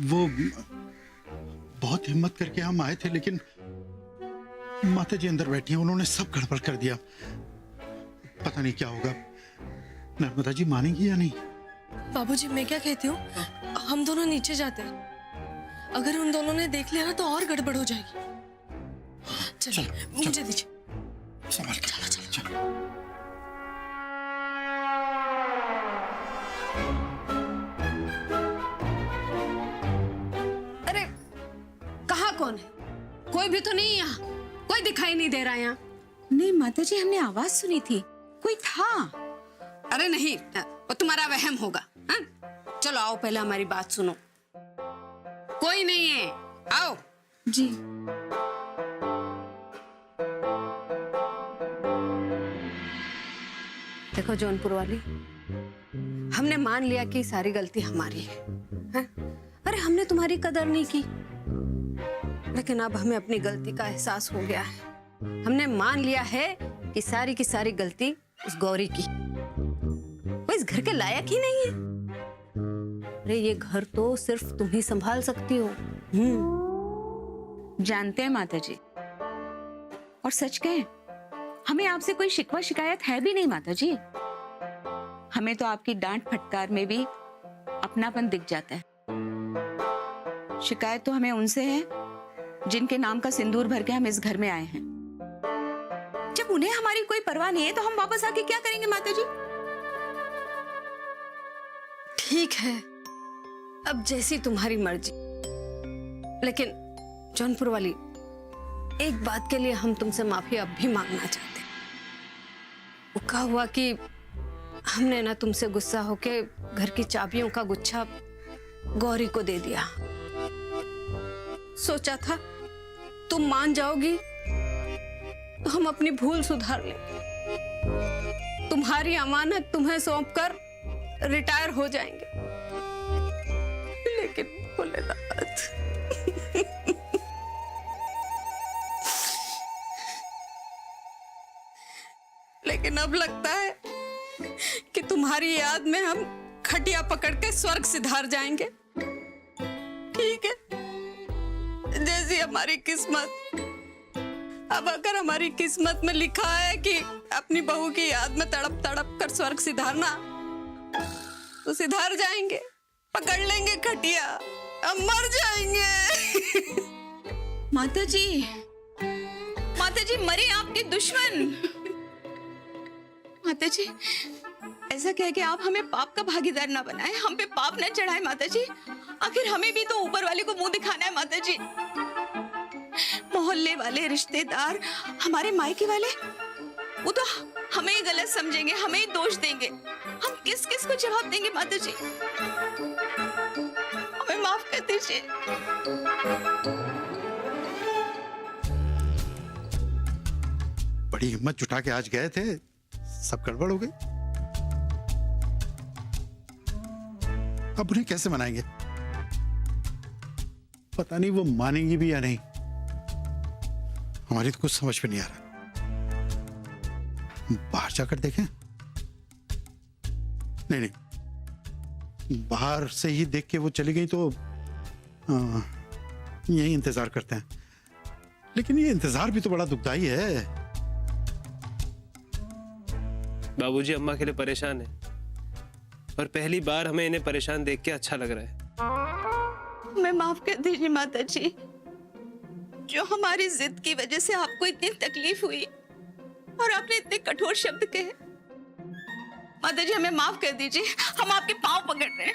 वो बहुत हिम्मत करके हम आए थे, लेकिन माता जी अंदर बैठी हैं, उन्होंने सब गड़बड़ कर दिया। पता नहीं क्या होगा। नर्मदा जी मानेंगी या नहीं? बाबूजी, मैं क्या कहती हूँ, हम दोनों नीचे जाते हैं। अगर उन दोनों ने देख लिया ना तो और गड़बड़ हो जाएगी। चलिए, मुझे दीजिए। संभाल के। चलो चलो चलो। अरे कहाँ कौन है? कोई भी तो नहीं यहाँ, कोई दिखाई नहीं दे रहा यहाँ। नहीं माताजी, हमने आवाज सुनी थी, कोई था। अरे नहीं, वो तुम्हारा वहम होगा। हाँ? चलो आओ, पहले हमारी बात सुनो। कोई नहीं है, आओ। जी। देखो जौनपुर वाली, हमने मान लिया कि सारी गलती हमारी है। हैं? अरे हमने तुम्हारी कदर नहीं की, लेकिन अब हमें अपनी गलती का एहसास हो गया है। हमने मान लिया है कि सारी की सारी गलती उस गौरी की। वो इस घर के लायक ही नहीं है। अरे ये घर तो सिर्फ तुम ही संभाल सकती हो। जानते हैं माताजी, और सच कहें, हमें आपसे कोई शिकवा शिकायत है भी नहीं माताजी। हमें तो आपकी डांट फटकार में भी अपनापन दिख जाता है। शिकायत तो हमें उनसे है जिनके नाम का सिंदूर भर के हम इस घर में आए हैं। जब उन्हें हमारी कोई परवाह नहीं है तो हम वापस आके क्या करेंगे माताजी? ठीक है, अब जैसी तुम्हारी मर्जी। लेकिन जौनपुर वाली, एक बात के लिए हम तुमसे माफी अब भी मांगना चाहते हैं। वो क्या हुआ कि हमने ना तुमसे गुस्सा होके घर की चाबियों का गुच्छा गौरी को दे दिया। सोचा था तुम मान जाओगी तो हम अपनी भूल सुधार लेंगे, तुम्हारी अमानत तुम्हें सौंपकर रिटायर हो जाएंगे। लेकिन भोलेनाथ, लेकिन अब लगता है कि तुम्हारी याद में हम खटिया पकड़ के स्वर्ग सिधार जाएंगे। ठीक है, जैसी हमारी किस्मत। अब अगर हमारी किस्मत में लिखा है कि अपनी बहू की याद में तड़प तड़प कर स्वर्ग सिधारना, तो सिधार जाएंगे, पकड़ लेंगे खटिया, हम मर जाएंगे। माताजी, माताजी मरे आपके दुश्मन। माताजी, ऐसा कह के आप हमें पाप का भागीदार ना बनाए, हम पे पाप न चढ़ाए माताजी। आखिर हमें भी तो ऊपर वाले को मुंह दिखाना है माताजी। मोहल्ले वाले, रिश्तेदार, हमारे मायके वाले, वो तो हमें ही गलत समझेंगे, हमें ही दोष देंगे। हम किस किस को जवाब देंगे माताजी? हमें माफ कर दीजिए। बड़ी हिम्मत जुटा के आज गए थे, सब गड़बड़ हो गई। अब उन्हें कैसे मनाएंगे? पता नहीं वो मानेंगी भी या नहीं। हमारी तो कुछ समझ में नहीं आ रहा। बाहर जाकर देखें? नहीं नहीं, बाहर से ही देख के वो चली गई तो यही इंतजार करते हैं। लेकिन ये इंतजार भी तो बड़ा दुखदाई है। बाबूजी अम्मा के लिए परेशान है, और पहली बार हमें इन्हें परेशान देख के अच्छा लग रहा है। हमें माफ कर दीजिए माताजी, जो हमारी जिद की वजह से आपको इतनी तकलीफ हुई और आपने इतने कठोर शब्द कहे। माताजी हमें माफ कर दीजिए, हम आपके पांव पकड़ रहे हैं।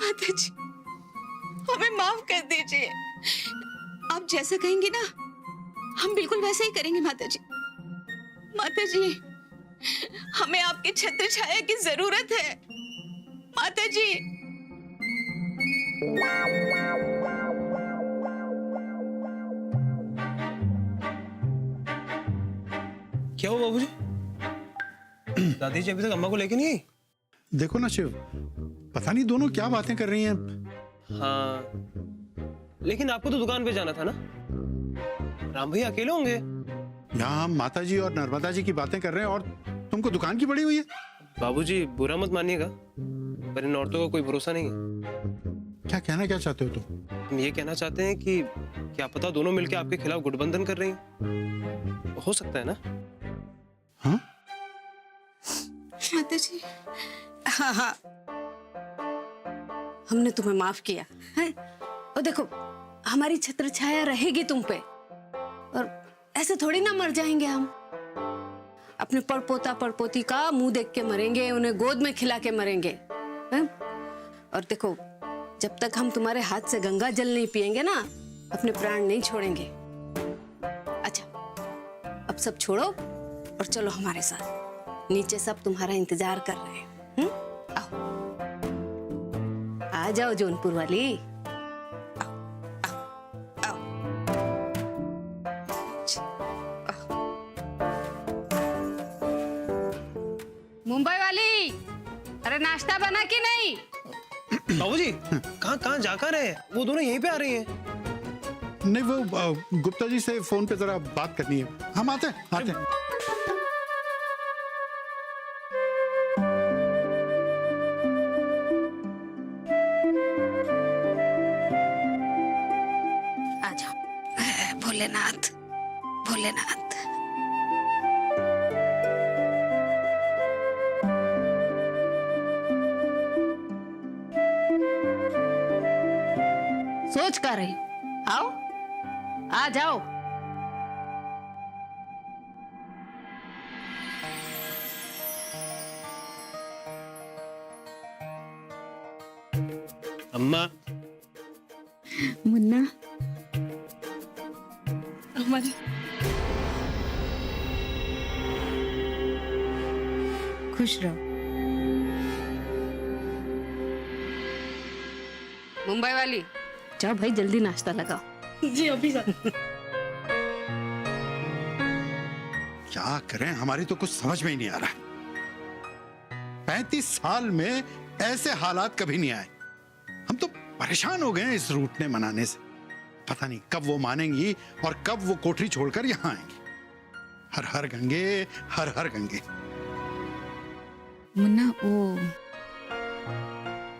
माताजी हमें माफ कर दीजिए, आप जैसा कहेंगी ना हम बिल्कुल वैसे ही करेंगे माताजी। माताजी हमें आपकी छत्र छाया की जरूरत है माताजी। क्या हुआ बाबूजी? दादी जी अभी तक अम्मा को लेके नहीं आई? देखो ना शिव, पता नहीं दोनों क्या बातें कर रही हैं। हाँ, लेकिन आपको तो दुकान पे जाना था ना? राम भैया अकेले होंगे। यहाँ हम माता जी और नर्मदा जी की बातें कर रहे हैं और तुमको दुकान की पड़ी हुई है। बाबूजी बुरा मत मानिएगा, पर इन औरतों का कोई भरोसा नहीं है। क्या चाहते हो तुम? हम ये कहना चाहते हैं कि क्या पता दोनों मिलकर आपके खिलाफ गठबंधन कर रही हैं। हो सकता है ना? हाँ माता जी, हाँ हाँ, हमने तुम्हें माफ किया है। और देखो, हमारी छत्र छाया रहेगी तुम पे, और ऐसे थोड़ी ना मर जाएंगे हम। अपने पड़पोता पड़पोती का मुंह देख के मरेंगे, उन्हें गोद में खिला के मरेंगे, हैं? और देखो, जब तक हम तुम्हारे हाथ से गंगा जल नहीं पिएंगे ना, अपने प्राण नहीं छोड़ेंगे। अच्छा, अब सब छोड़ो और चलो हमारे साथ। नीचे सब तुम्हारा इंतजार कर रहे हैं। आओ, आ जाओ जौनपुर वाली। मुंबई वाली, अरे नाश्ता बना कि नहीं? बाबूजी, कहाँ जाकर रहे हैं? वो दोनों यहीं पे आ रही हैं। नहीं, वो गुप्ता जी से फोन पे जरा बात करनी है। हम आते हैं। आ जाओ। भोलेनाथ, भोलेनाथ। सोच कर रही, आओ, आ जाओ। अम्मा, मुन्ना, अम्मा जी, खुश रहो। मुंबई वाली, जाओ भाई, जल्दी नाश्ता लगाओ। जी अभी जा। क्या करें, हमारी तो कुछ समझ में ही नहीं आ रहा। 35 साल में ऐसे हालात कभी नहीं आए। हम तो परेशान हो गए हैं इस रूठने मनाने से। पता नहीं कब वो मानेंगी और कब वो कोठरी छोड़कर यहाँ आएंगी। हर हर गंगे, हर हर गंगे। मुन्ना, वो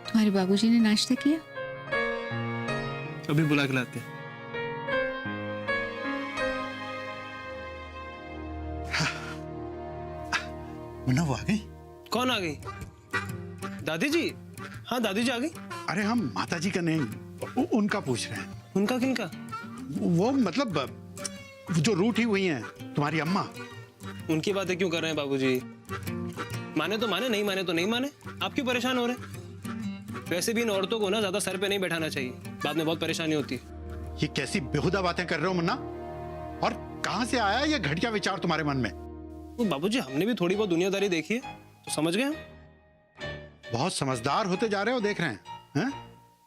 तुम्हारे बाबूजी ने नाश्ता किया? अभी बुला के लाते हैं। मुन्ना, वो आ गई? कौन आ गई? दादी जी? हाँ, दादी जी आ गई। अरे हम माता जी का नहीं, उनका पूछ रहे हैं। उनका किनका? वो मतलब जो रूठी हुई हैं, तुम्हारी अम्मा। उनकी बातें क्यों कर रहे हैं बाबूजी? माने तो माने, नहीं माने तो नहीं माने। आप क्यों परेशान हो रहे हैं? वैसे भी इन औरतों को ना ज्यादा सर पे नहीं बैठाना चाहिए, बाद में बहुत परेशानी होती है। ये कैसी बेहुदा बातें कर रहे हो मुन्ना? और कहां से आया ये घटिया विचार तुम्हारे मन में? तो बाबूजी, हमने भी थोड़ी बहुत दुनियादारी देखी है, तो समझ गए हम। बहुत समझदार होते जा रहे हो, देख रहे हैं?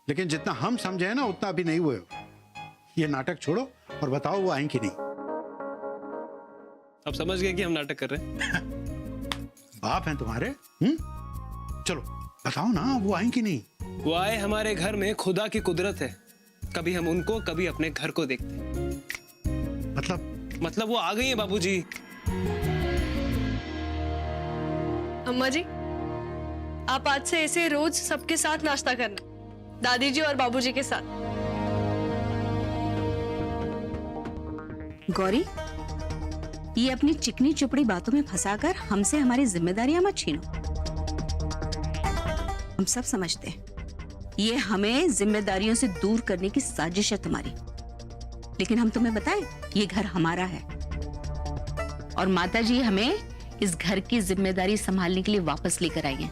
लेकिन जितना हम समझे हैं ना, उतना अभी नहीं हुए हो। ये नाटक छोड़ो और बताओ वो आई कि नहीं। अब समझ गए कि हम नाटक कर रहे हैं। बाप हैं तुम्हारे। चलो बताओ ना, वो आई कि नहीं? वो आए हमारे घर में, खुदा की कुदरत है। कभी हम उनको, कभी अपने घर को देखते हैं। मतलब वो आ गई है बाबूजी। अम्मा जी, आप आज से ऐसे रोज सबके साथ नाश्ता करना, दादी जी और बाबूजी के साथ। गौरी, ये अपनी चिकनी चुपड़ी बातों में फंसाकर हमसे हमारी जिम्मेदारियां मत छीनो। हम सब समझते हैं ये हमें जिम्मेदारियों से दूर करने की साजिश है तुम्हारी, लेकिन हम तुम्हें बताएं, ये घर हमारा है और माताजी हमें इस घर की जिम्मेदारी संभालने के लिए वापस लेकर आई हैं।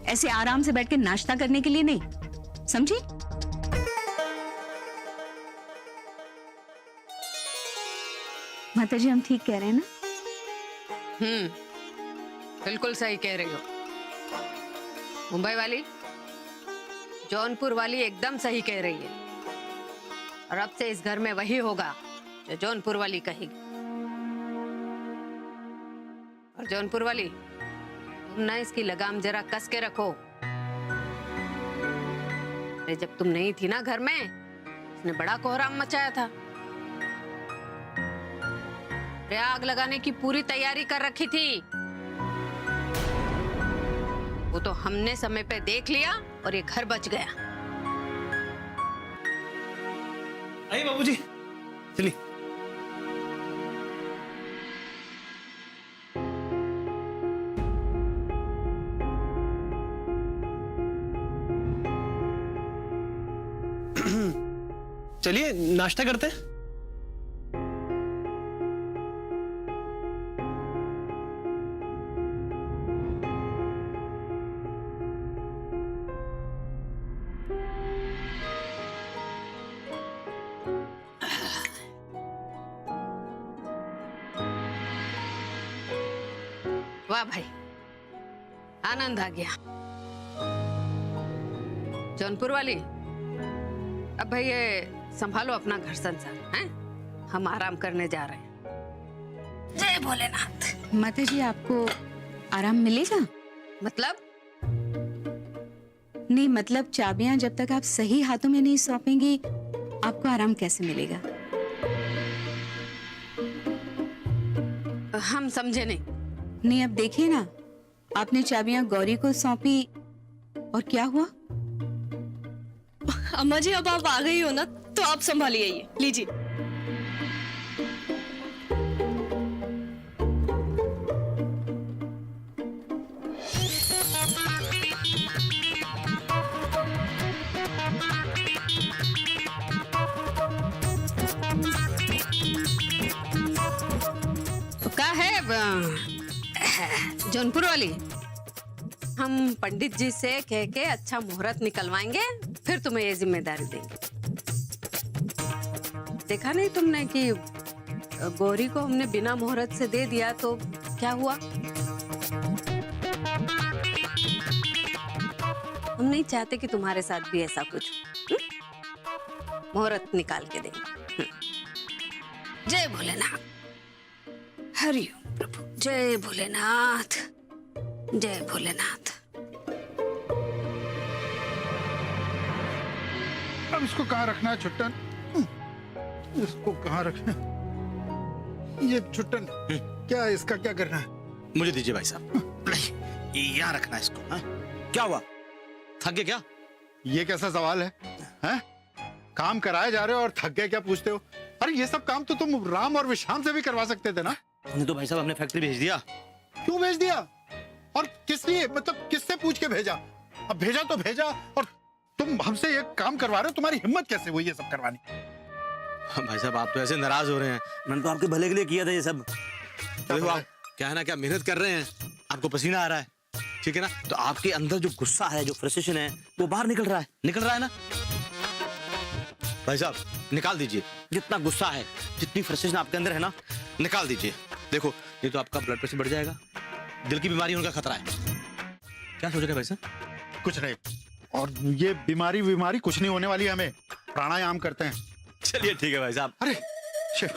ऐसे आराम से बैठ के नाश्ता करने के लिए नहीं, समझी? माताजी, हम ठीक कह रहे हैं ना? बिल्कुल सही कह रही हो। मुंबई वाली, जौनपुर वाली एकदम सही कह रही है। और अब से इस घर में वही होगा जो जौनपुर वाली कहेगी। और जौनपुर वाली, तुम ना इसकी लगाम जरा कस के रखो। अरे जब तुम नहीं थी ना घर में, इसने बड़ा कोहराम मचाया था। अरे आग लगाने की पूरी तैयारी कर रखी थी। वो तो हमने समय पे देख लिया और ये घर बच गया। आइए बाबूजी, चलिए। चलिए नाश्ता करते हैं। वाह भाई, आनंद आ गया। जौनपुर वाली, अब भाई ये संभालो अपना घर संसार, हैं? हम आराम करने जा रहे हैं। जय भोलेनाथ। माता जी आपको आराम मिलेगा? मतलब नहीं मतलब चाबियां जब तक आप सही हाथों में नहीं सौंपेंगी आपको आराम कैसे मिलेगा? हम समझे नहीं। नहीं अब देखिए ना, आपने चाबियां गौरी को सौंपी और क्या हुआ? अम्मा जी अब आप आ गई हो ना, तो आप संभालिए, ये लीजिए। तो क्या है जौनपुर वाली, हम पंडित जी से कह के अच्छा मुहूर्त निकलवाएंगे, फिर तुम्हें ये जिम्मेदारी देंगे। देखा नहीं तुमने कि गौरी को हमने बिना मुहूर्त से दे दिया तो क्या हुआ? हम नहीं चाहते कि तुम्हारे साथ भी ऐसा कुछ मुहूर्त निकाल के देंगे। जय भोलेनाथ। हरिओम प्रभु। जय भोलेनाथ, जय भोलेनाथ। अब इसको कहाँ रखना है छुट्टन? इसको कहाँ रखना है? ये छुट्टन क्या है, इसका क्या करना है? मुझे दीजिए भाई साहब। यहाँ रखना है इसको। हाँ? क्या हुआ, थक गए क्या? ये कैसा सवाल है? हैं? काम कराए जा रहे हो और थक गए क्या पूछते हो? अरे ये सब काम तो तुम राम और विशाम से भी करवा सकते थे ना। नहीं तो भाई साहब हमने फैक्ट्री भेज दिया। क्यों भेज दिया और किस लिए, मतलब किससे पूछ के भेजा? अब भेजा तो भेजा, और तुम हमसे ये काम करवा रहे हो, तुम्हारी हिम्मत कैसे हुई ये सब करवानी? भाई साहब आप तो ऐसे नाराज हो रहे हैं, मैंने तो आपके भले के लिए किया था ये सब। देखो आप क्या है ना, क्या मेहनत कर रहे हैं, आपको पसीना आ रहा है, ठीक है ना, तो आपके अंदर जो गुस्सा है, जो फ्रस्ट्रेशन है, वो बाहर निकल रहा है ना भाई साहब। निकाल दीजिए जितना गुस्सा है, जितनी फ्रस्ट्रेशन आपके अंदर है ना, निकाल दीजिए। देखो नहीं तो आपका ब्लड प्रेशर बढ़ जाएगा, दिल की बीमारी होने का खतरा है। क्या सोच रहे हैं भाई साहब? कुछ नहीं, और ये बीमारी कुछ नहीं होने वाली है, हमें प्राणायाम करते हैं। चलिए ठीक है भाई साहब। अरे शिव,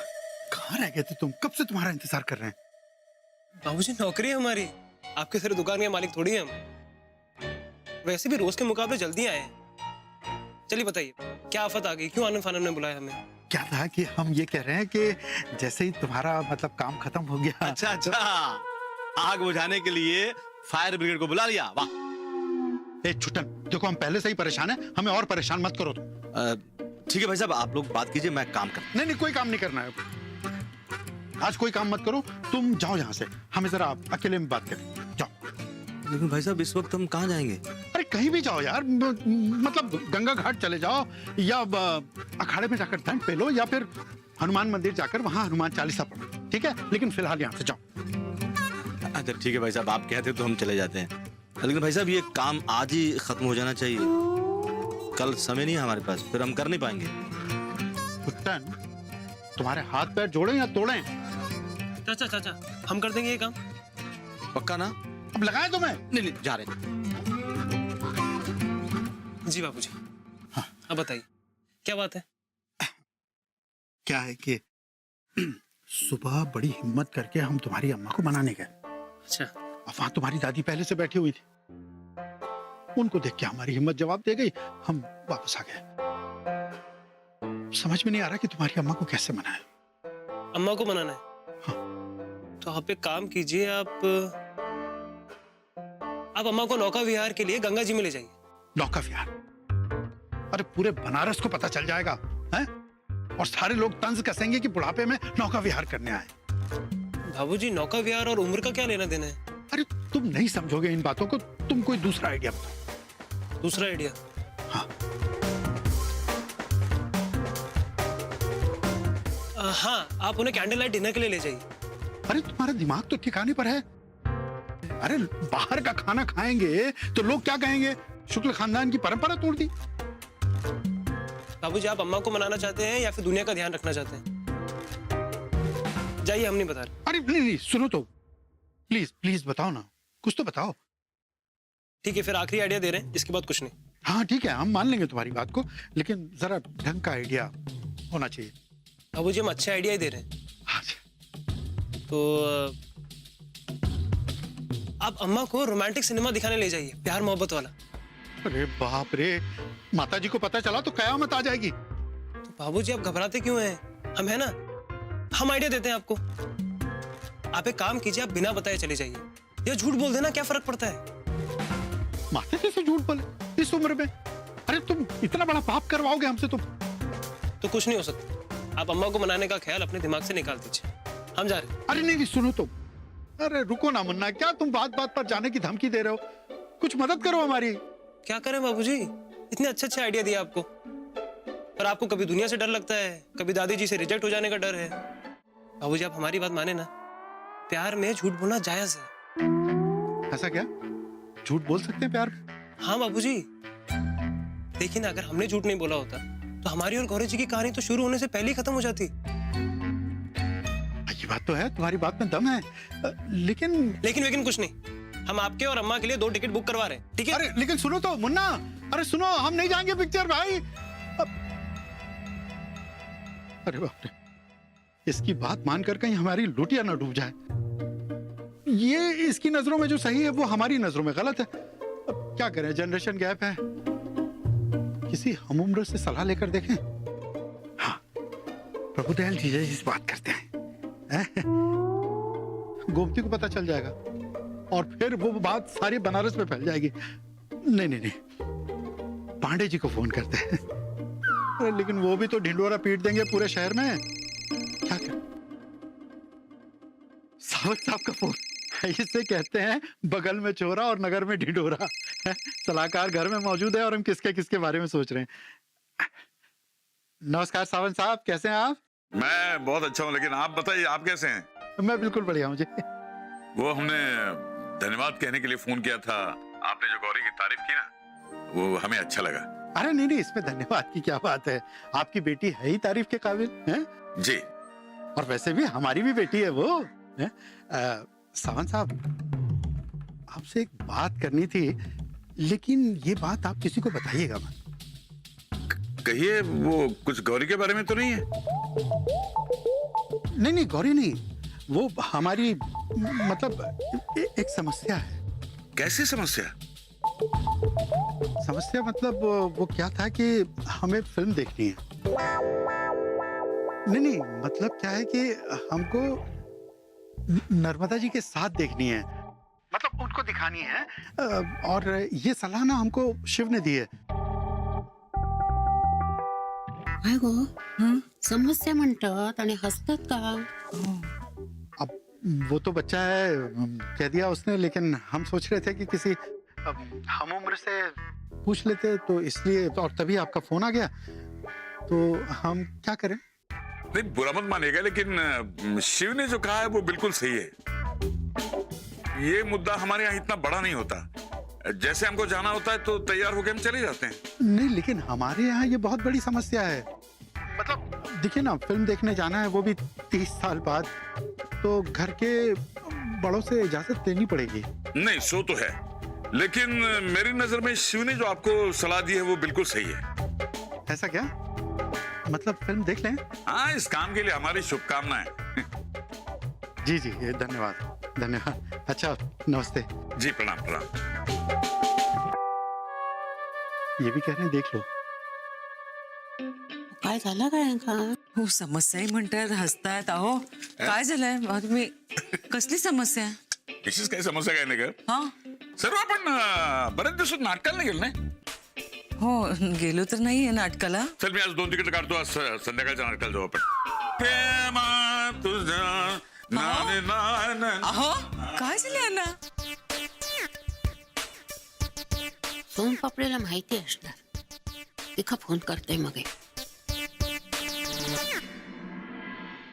कहाँ रह गए थे तुम? कब से तुम्हारा इंतजार कर रहे हैं। बाबूजी नौकरी है हमारी, आपके सारे दुकान के मालिक थोड़ी हैं हम। वैसे भी रोज के मुकाबले जल्दी आए। चलिए बताइए क्या आफत आ गई, क्यों आनंद फानंद ने बुलाया हमें? क्या था कि हम ये कह रहे हैं कि जैसे ही तुम्हारा मतलब काम खत्म हो गया। अच्छा, आग बुझाने के लिए फायर ब्रिगेड को बुला लिया। वाह। ए छुट्टन, देखो हम पहले से ही परेशान हैं, हमें और परेशान मत करो तुम। ठीक है भाई साहब, आप लोग बात कीजिए, मैं काम कर। नहीं कोई काम नहीं करना है आज, कोई काम मत करो, तुम जाओ यहाँ से, हमें जरा अकेले में बात करें। जाओ। लेकिन भाई साहब इस वक्त हम कहाँ जाएंगे? अरे कहीं भी जाओ यार, मतलब गंगा घाट चले जाओ, या अखाड़े में जाकर दंड पे लो, या फिर हनुमान मंदिर जाकर वहां हनुमान चालीसा पढ़ो, ठीक है? लेकिन फिलहाल यहाँ से जाओ। अच्छा ठीक है भाई साहब, आप कहते तो हम चले जाते हैं, लेकिन भाई साहब ये काम आज ही खत्म हो जाना चाहिए, कल समय नहीं है हमारे पास, फिर हम कर नहीं पाएंगे। कुट्टन, तुम्हारे हाथ पैर जोड़ें या तोड़ें? चाचा हम कर देंगे ये काम। पक्का ना? अब लगाए तुम्हें? नहीं जा रहे। जी बाबूजी। हाँ। अब बताइए क्या बात है? क्या है कि सुबह बड़ी हिम्मत करके हम तुम्हारी अम्मा को मनाने गए। अच्छा। अब वहां तुम्हारी दादी पहले से बैठी हुई थी, उनको देख के हमारी हिम्मत जवाब दे गई, हम वापस आ गए। समझ में नहीं आ रहा कि तुम्हारी अम्मा को कैसे मनाएं। अम्मा को मनाना है? हाँ। तो आप एक काम कीजिए, आप आप अम्मा को नौका विहार के लिए गंगा जी में ले जाइए। नौका विहार? अरे पूरे बनारस को पता चल जाएगा, हैं? और सारे लोग तंज कसेंगे कि बुढ़ापे में नौका विहार करने आए। बाबूजी, नौका विहार और उम्र का क्या लेना देना है? अरे तुम नहीं समझोगे इन बातों को, तुम कोई दूसरा आइडिया बताओ। दूसरा आइडिया? हाँ। हाँ, आप उन्हें कैंडल लाइट डिनर के लिए ले जाइए। अरे तुम्हारा दिमाग तो ठिकाने पर है। अरे बाहर का खाना खाएंगे तो लोग क्या कहेंगे? शुक्ल खानदान की परंपरा तोड़ दी। बाबूजी, आप अम्मा को मनाना चाहते हैं या फिर दुनिया का ध्यान रखना चाहते हैं? जाइए, हम नहीं बता रहे। अरे नहीं, सुनो तो, प्लीज प्लीज बताओ ना, कुछ तो बताओ। ठीक है, फिर आखिरी आइडिया दे रहे हैं, इसके बाद कुछ नहीं। हाँ ठीक है, हम मान लेंगे तुम्हारी बात को, लेकिन जरा ढंग का आइडिया होना चाहिए। बाबूजी, हम अच्छे आइडिया ही दे रहे हैं। अच्छा। तो आप अम्मा को रोमांटिक सिनेमा दिखाने ले जाइए, प्यार मोहब्बत वाला। अरे बाप रे, माताजी को पता चला तो कयामत आ जाएगी। तो बाबूजी, आप घबराते क्यों हैं? हम है ना, हम आइडिया देते हैं आपको। आप एक काम कीजिए, आप बिना बताए चले जाइए या झूठ बोल देना, क्या फर्क पड़ता है? माताजी से झूठ बोले इस उम्र में? अरे तुम इतना बड़ा पाप करवाओगे हमसे तुम? तो कुछ नहीं हो सकता। आप अम्मा को मनाने का ख्याल अपने दिमाग से निकाल दीजिए, हम जा रहे हैं। अरे नहीं, सुनो तो, अरे रुको ना मुन्ना, क्या तुम बात बात पर जाने की धमकी दे रहे हो? कुछ मदद करो हमारी। क्या करें बाबूजी, इतने अच्छे अच्छे आइडिया दिया आपको, पर आपको कभी दुनिया से डर लगता है, कभी दादी जी से रिजेक्ट हो जाने का डर है। बाबूजी, आप हमारी बात माने ना, प्यार में झूठ बोलना जायज है। ऐसा क्या? झूठ बोल सकते हैं प्यार में? हाँ बाबूजी, देखिए ना, अगर हमने झूठ नहीं बोला होता तो हमारी और गौरी जी की कहानी तो शुरू होने से पहले ही खत्म हो जाती। ये बात तो है, तुम्हारी बात में दम है, लेकिन लेकिन कुछ नहीं, हम आपके और अम्मा के लिए 2 टिकट बुक करवा रहे हैं, ठीक है? अरे लेकिन सुनो तो मुन्ना, अरे सुनो, हम नहीं जाएंगे पिक्चर भाई। अरे बाप रे, इसकी बात मानकर कहीं हमारी लुटिया ना डूब जाए। ये इसकी नजरों में जो सही है वो हमारी नजरों में गलत है। अब क्या करें, जनरेशन गैप है। किसी हमउम्र से सलाह लेकर देखें। हाँ, प्रभुदयाल जी से बात करते हैं। गोमती को पता चल जाएगा और फिर वो बात सारी बनारस में फैल जाएगी। नहीं नहीं नहीं, पांडे जी को फोन करते हैं। अरे लेकिन वो भी तो ढिंडोरा पीट देंगे पूरे शहर में। क्या कर? सावत साहब का फोन, इससे कहते हैं बगल में चोरा और नगर में ढिंडोरा। सलाहकार घर में मौजूद है और हम किसके किसके बारे में सोच रहे हैं। नमस्कार सावंत साहब, कैसे हैं आप? मैं बहुत अच्छा हूँ, लेकिन आप बताइए, आप कैसे हैं? मैं बिल्कुल बढ़िया हूँ जी। वो हमने धन्यवाद कहने के लिए फोन किया था। आपने जो गौरी की तारीफ की ना, वो हमें अच्छा लगा। अरे नहीं नहीं, इसमें धन्यवाद की क्या बात है, आपकी बेटी है ही तारीफ के काबिल हैं? जी। और वैसे भी हमारी भी बेटी है वो। सावंत साहब, आपसे एक बात करनी थी, लेकिन ये बात आप किसी को बताइएगा मत। कहिए, वो कुछ गौरी के बारे में तो नहीं है? नहीं नहीं, गौरी नहीं, वो हमारी मतलब एक समस्या है। कैसी समस्या? समस्या मतलब वो क्या था कि हमें फिल्म देखनी है। नहीं नहीं, मतलब क्या है कि हमको नर्मदा जी के साथ देखनी है, मतलब उनको दिखानी है। और ये सलाह ना हमको शिव ने दी है। काय गो, समस्या म्हणतात आणि हसतात का? अब वो तो बच्चा है, कह दिया उसने, लेकिन हम सोच रहे थे कि किसी हम उम्र से पूछ लेते, तो इसलिए, और तभी आपका फोन आ गया। तो हम क्या करें? नहीं, बुरा मत मानिएगा, लेकिन शिव ने जो कहा है वो बिल्कुल सही है। ये मुद्दा हमारे यहाँ इतना बड़ा नहीं होता। जैसे हमको जाना होता है तो तैयार होकर हम चले जाते हैं। नहीं, लेकिन हमारे यहाँ ये बहुत बड़ी समस्या है। मतलब देखिए ना, फिल्म देखने जाना है, वो भी 30 साल बाद, तो घर के बड़ों से इजाजत लेनी पड़ेगी। नहीं, सो तो है, लेकिन मेरी नजर में शिव ने जो आपको सलाह दी है वो बिल्कुल सही है। ऐसा क्या? मतलब फिल्म देख लें? हाँ, इस काम के लिए हमारी शुभकामनाएं। जी जी, धन्यवाद धन्यवाद। अच्छा, नमस्ते जी, प्रणाम प्रणाम। ये भी कह रहे हैं देख लो। काय झालं काय का? हो, समस्याही म्हणतात, हसतात. अहो काय झालंय तुम्ही? कसली समस्या? विशेष काही समस्या काय नाही का? हा सर्व आपण बरेच दिवसात नाटकाला नाही गेलो नाही. हो गेलो तर नाहीये नाटकाला. चल मी आज 2 तिकीट काढतो. आज संध्याकाळच्या नाटकाला जाऊ आपण. प्रेमा तुझं नाने नान. अहो काय झालं ना. सोनपापडीला माहिती असणार. तिका फोन करते मग